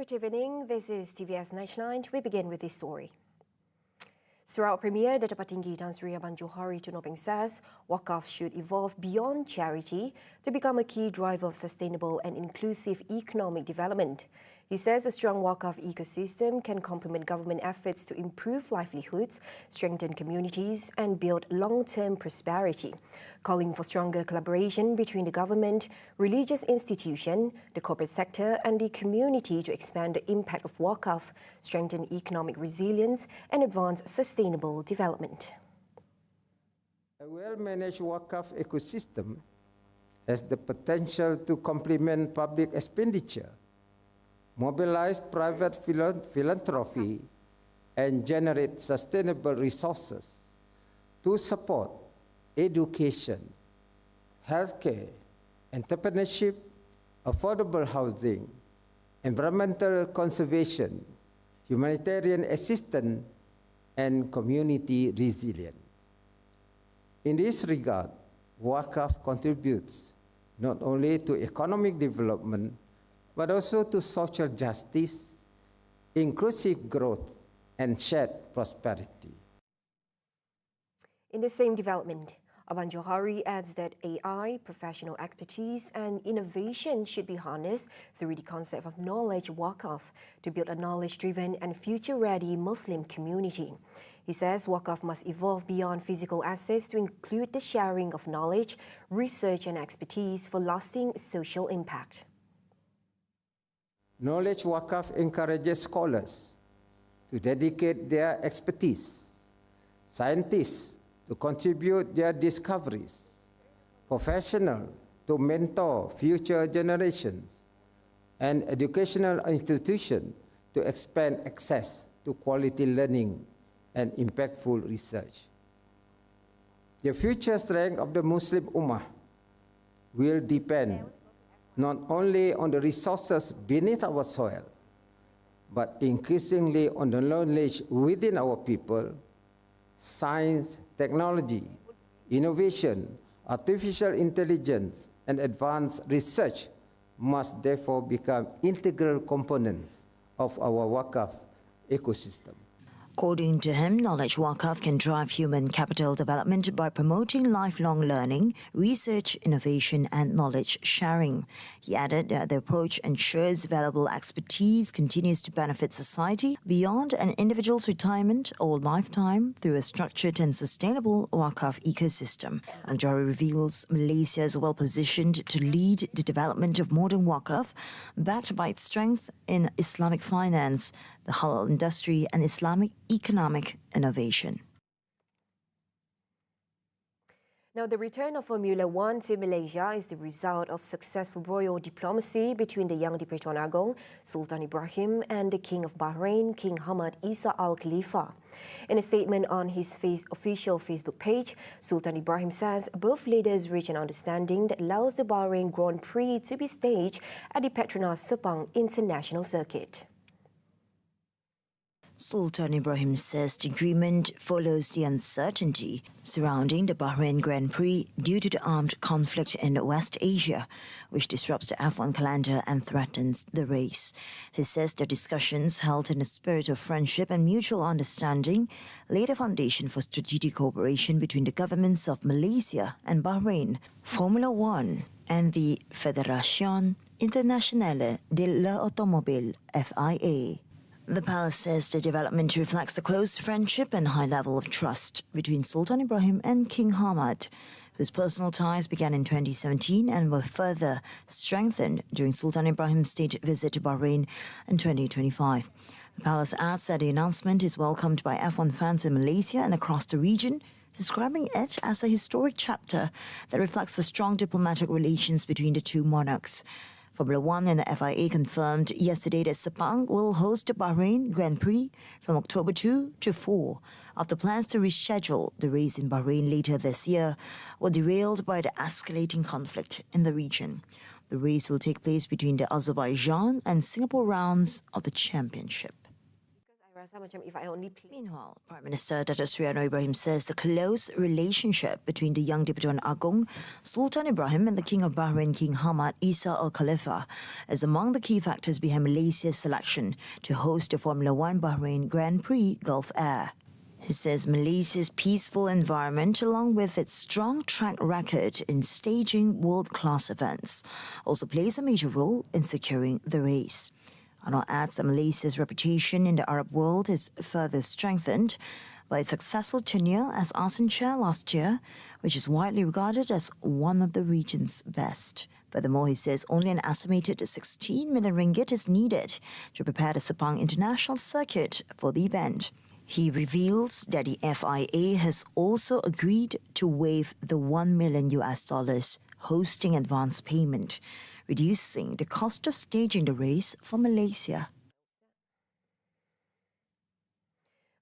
Good evening, this is TVS Nightline. We begin with this story. Sarawak Premier Datuk Patinggi Tan Sri Abang Johari Tunoping says Waqf should evolve beyond charity to become a key driver of sustainable and inclusive economic development. He says a strong Waqf ecosystem can complement government efforts to improve livelihoods, strengthen communities and build long-term prosperity, calling for stronger collaboration between the government, religious institution, the corporate sector and the community to expand the impact of Waqf, strengthen economic resilience and advance sustainable development. A well-managed Waqf ecosystem has the potential to complement public expenditure, mobilize private philanthropy, and generate sustainable resources to support education, healthcare, entrepreneurship, affordable housing, environmental conservation, humanitarian assistance, and community resilience. In this regard, Waqf contributes not only to economic development, but also to social justice, inclusive growth, and shared prosperity. In the same development, Abang Johari adds that AI, professional expertise and innovation should be harnessed through the concept of knowledge Waqf to build a knowledge-driven and future-ready Muslim community. He says Waqf must evolve beyond physical assets to include the sharing of knowledge, research and expertise for lasting social impact. Knowledge Waqf encourages scholars to dedicate their expertise, scientists to contribute their discoveries, professionals to mentor future generations, and educational institutions to expand access to quality learning and impactful research. The future strength of the Muslim Ummah will depend not only on the resources beneath our soil, but increasingly on the knowledge within our people. Science, technology, innovation, artificial intelligence, and advanced research must therefore become integral components of our Waqf ecosystem. According to him, Knowledge Waqf can drive human capital development by promoting lifelong learning, research, innovation and knowledge sharing. He added that the approach ensures valuable expertise continues to benefit society beyond an individual's retirement or lifetime through a structured and sustainable Waqf ecosystem. Al-Jari reveals Malaysia is well positioned to lead the development of modern Waqf, backed by its strength in Islamic finance, the halal industry and Islamic economic innovation. Now, the return of Formula One to Malaysia is the result of successful royal diplomacy between the Yang di-Pertuan Agong, Sultan Ibrahim, and the King of Bahrain, King Hamad Isa Al Khalifa. In a statement on his official Facebook page, Sultan Ibrahim says both leaders reached an understanding that allows the Bahrain Grand Prix to be staged at the Petronas Sepang International Circuit. Sultan Ibrahim says the agreement follows the uncertainty surrounding the Bahrain Grand Prix due to the armed conflict in West Asia, which disrupts the F1 calendar and threatens the race. He says the discussions held in a spirit of friendship and mutual understanding laid a foundation for strategic cooperation between the governments of Malaysia and Bahrain, Formula One, and the Federación Internacional de l'Automobile, FIA. The palace says the development reflects the close friendship and high level of trust between Sultan Ibrahim and King Hamad, whose personal ties began in 2017 and were further strengthened during Sultan Ibrahim's state visit to Bahrain in 2025. The palace adds that the announcement is welcomed by F1 fans in Malaysia and across the region, describing it as a historic chapter that reflects the strong diplomatic relations between the two monarchs. Formula One and the FIA confirmed yesterday that Sepang will host the Bahrain Grand Prix from October 2 to 4, after plans to reschedule the race in Bahrain later this year were derailed by the escalating conflict in the region. The race will take place between the Azerbaijan and Singapore rounds of the championship. Rasa macam if I only play. Meanwhile, Prime Minister Datuk Seri Anwar Ibrahim says the close relationship between the young Deputy Tuan Agong, Sultan Ibrahim, and the King of Bahrain, King Hamad Isa Al Khalifa, is among the key factors behind Malaysia's selection to host the Formula One Bahrain Grand Prix Gulf Air. He says Malaysia's peaceful environment, along with its strong track record in staging world-class events, also plays a major role in securing the race. Anwar adds that Malaysia's reputation in the Arab world is further strengthened by its successful tenure as ASEAN chair last year, which is widely regarded as one of the region's best. Furthermore, he says only an estimated 16 million ringgit is needed to prepare the Sepang International Circuit for the event. He reveals that the FIA has also agreed to waive the $1 million hosting advance payment, reducing the cost of staging the race for Malaysia.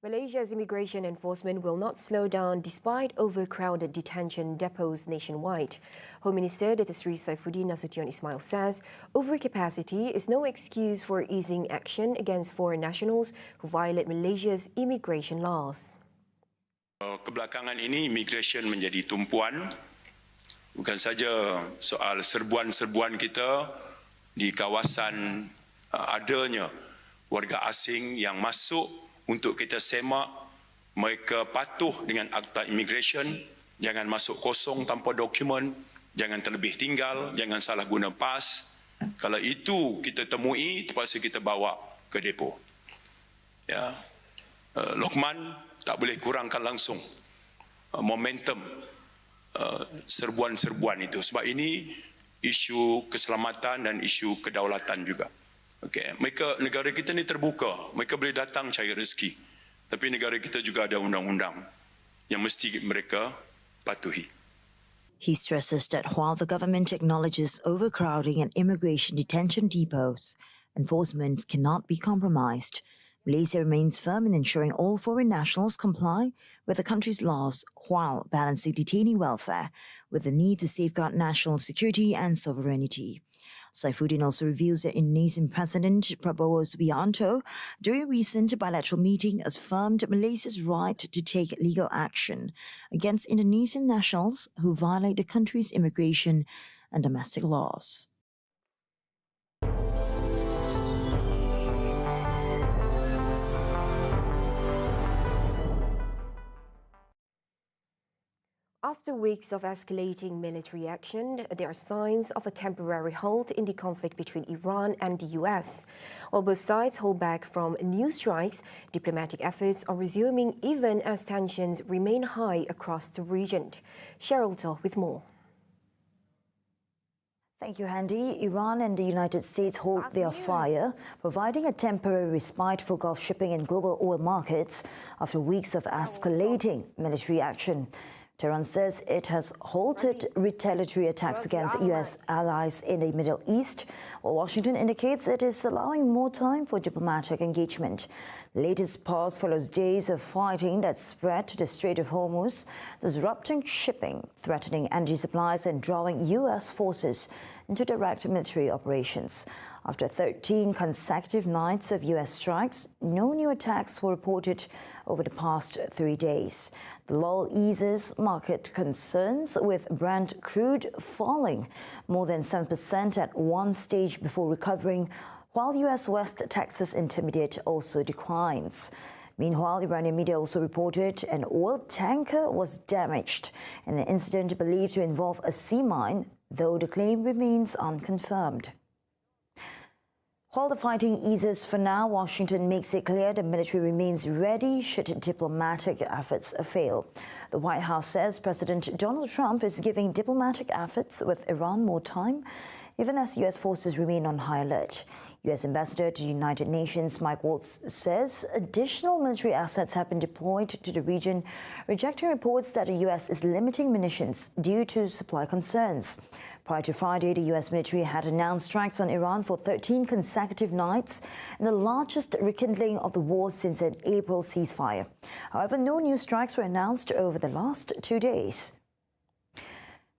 Malaysia's immigration enforcement will not slow down despite overcrowded detention depots nationwide. Home Minister Datuk Seri Saifuddin Nasution Ismail says overcapacity is no excuse for easing action against foreign nationals who violate Malaysia's immigration laws. Kebelakangan ini immigration menjadi tumpuan, bukan saja soal serbuan-serbuan kita di kawasan adanya warga asing yang masuk untuk kita semak mereka patuh dengan akta immigration, jangan masuk kosong tanpa dokumen, jangan terlebih tinggal, jangan salah guna pas. Kalau itu kita temui, terpaksa kita bawa ke depo. Ya, Lokman tak boleh kurangkan langsung momentum serbuan-serbuan itu. Sebab ini isu keselamatan dan isu kedaulatan juga. Okay. Negara kita ni terbuka, mereka boleh datang cari rezeki. Tapi negara kita juga ada undang-undang yang mesti mereka patuhi. He stresses that while the government acknowledges overcrowding at immigration detention depots, enforcement cannot be compromised. Malaysia remains firm in ensuring all foreign nationals comply with the country's laws while balancing detainee welfare with the need to safeguard national security and sovereignty. Saifuddin also reveals that Indonesian President Prabowo Subianto, during a recent bilateral meeting, affirmed Malaysia's right to take legal action against Indonesian nationals who violate the country's immigration and domestic laws. After weeks of escalating military action, there are signs of a temporary halt in the conflict between Iran and the US. While both sides hold back from new strikes, diplomatic efforts are resuming even as tensions remain high across the region. Cheryl Toh with more. Thank you, Handy. Iran and the United States hold their fire, providing a temporary respite for Gulf shipping and global oil markets after weeks of escalating military action. Tehran says it has halted retaliatory attacks against U.S. allies in the Middle East, while Washington indicates it is allowing more time for diplomatic engagement. The latest pause follows days of fighting that spread to the Strait of Hormuz, disrupting shipping, threatening energy supplies and drawing U.S. forces into direct military operations. After 13 consecutive nights of U.S. strikes, no new attacks were reported over the past 3 days. The lull eases market concerns, with Brent crude falling more than 7% at one stage before recovering, while U.S. West Texas Intermediate also declines. Meanwhile, Iranian media also reported an oil tanker was damaged in an incident believed to involve a sea mine, though the claim remains unconfirmed. While the fighting eases for now, Washington makes it clear the military remains ready should diplomatic efforts fail. The White House says President Donald Trump is giving diplomatic efforts with Iran more time, even as U.S. forces remain on high alert. U.S. Ambassador to the United Nations Mike Waltz says additional military assets have been deployed to the region, rejecting reports that the U.S. is limiting munitions due to supply concerns. Prior to Friday, the U.S. military had announced strikes on Iran for 13 consecutive nights, and the largest rekindling of the war since an April ceasefire. However, no new strikes were announced over the last 2 days.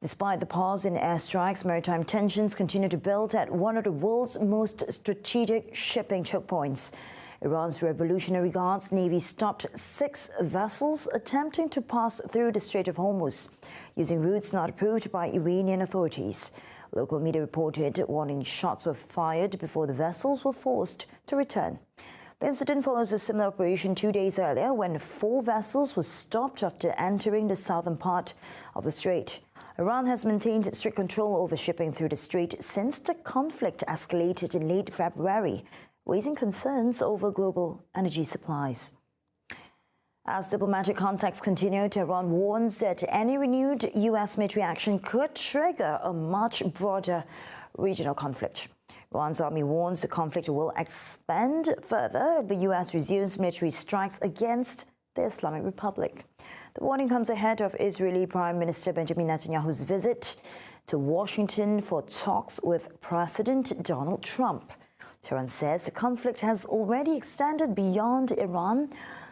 Despite the pause in airstrikes, maritime tensions continue to build at one of the world's most strategic shipping choke points. Iran's Revolutionary Guards Navy stopped 6 vessels attempting to pass through the Strait of Hormuz, using routes not approved by Iranian authorities. Local media reported warning shots were fired before the vessels were forced to return. The incident follows a similar operation 2 days earlier when 4 vessels were stopped after entering the southern part of the strait. Iran has maintained strict control over shipping through the strait since the conflict escalated in late February, raising concerns over global energy supplies. As diplomatic contacts continue, Tehran warns that any renewed U.S. military action could trigger a much broader regional conflict. Iran's army warns the conflict will expand further if the U.S. resumes military strikes against the Islamic Republic. The warning comes ahead of Israeli Prime Minister Benjamin Netanyahu's visit to Washington for talks with President Donald Trump. Tehran says the conflict has already extended beyond Iran,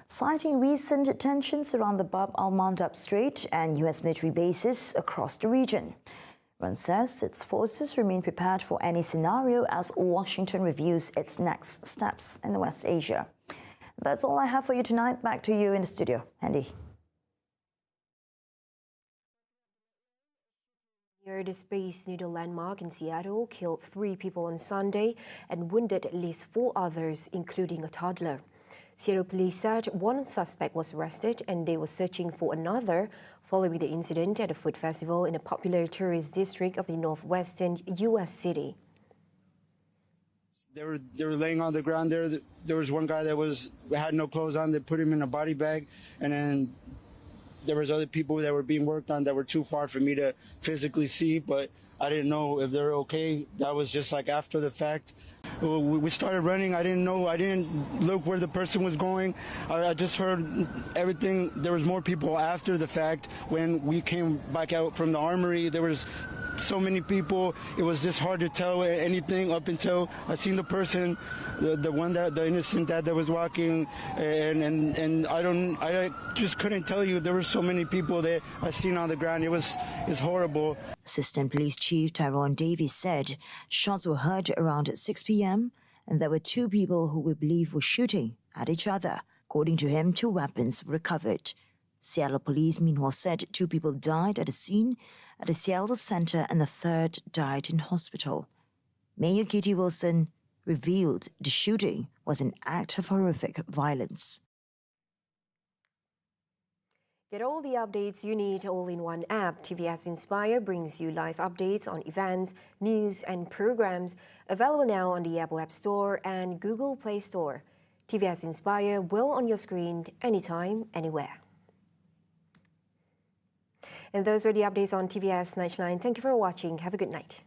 citing recent tensions around the Bab al-Mandab Strait and U.S. military bases across the region. Iran says its forces remain prepared for any scenario as Washington reviews its next steps in West Asia. That's all I have for you tonight. Back to you in the studio. Andy. Near the Space Needle landmark in Seattle killed 3 people on Sunday and wounded at least 4 others, including a toddler. Seattle police said 1 suspect was arrested and they were searching for another following the incident at a food festival in a popular tourist district of the northwestern U.S. city. They were laying on the ground there. There was one guy that had no clothes on. They put him in a body bag, and then there was other people that were being worked on that were too far for me to physically see, but I didn't know if they're okay. That was just like after the fact. We started running. I didn't know. I didn't look where the person was going. I just heard everything. There was more people after the fact. When we came back out from the armory, there was so many people. It was just hard to tell anything up until I seen the person, the innocent dad that was walking, and I just couldn't tell you. There were so many people that I seen on the ground. It's horrible. Assistant Police Chief Tyrone Davies said shots were heard around 6 p.m. and there were 2 people who we believe were shooting at each other. According to him, 2 weapons were recovered. Seattle police meanwhile said 2 people died at the scene at the Seattle Center and the 3rd died in hospital. Mayor Katie Wilson revealed the shooting was an act of horrific violence. Get all the updates you need all in one app. TVS Inspire brings you live updates on events, news and programs, available now on the Apple App Store and Google Play Store. TVS Inspire will on your screen anytime, anywhere. And those are the updates on TVS Nightline. Thank you for watching. Have a good night.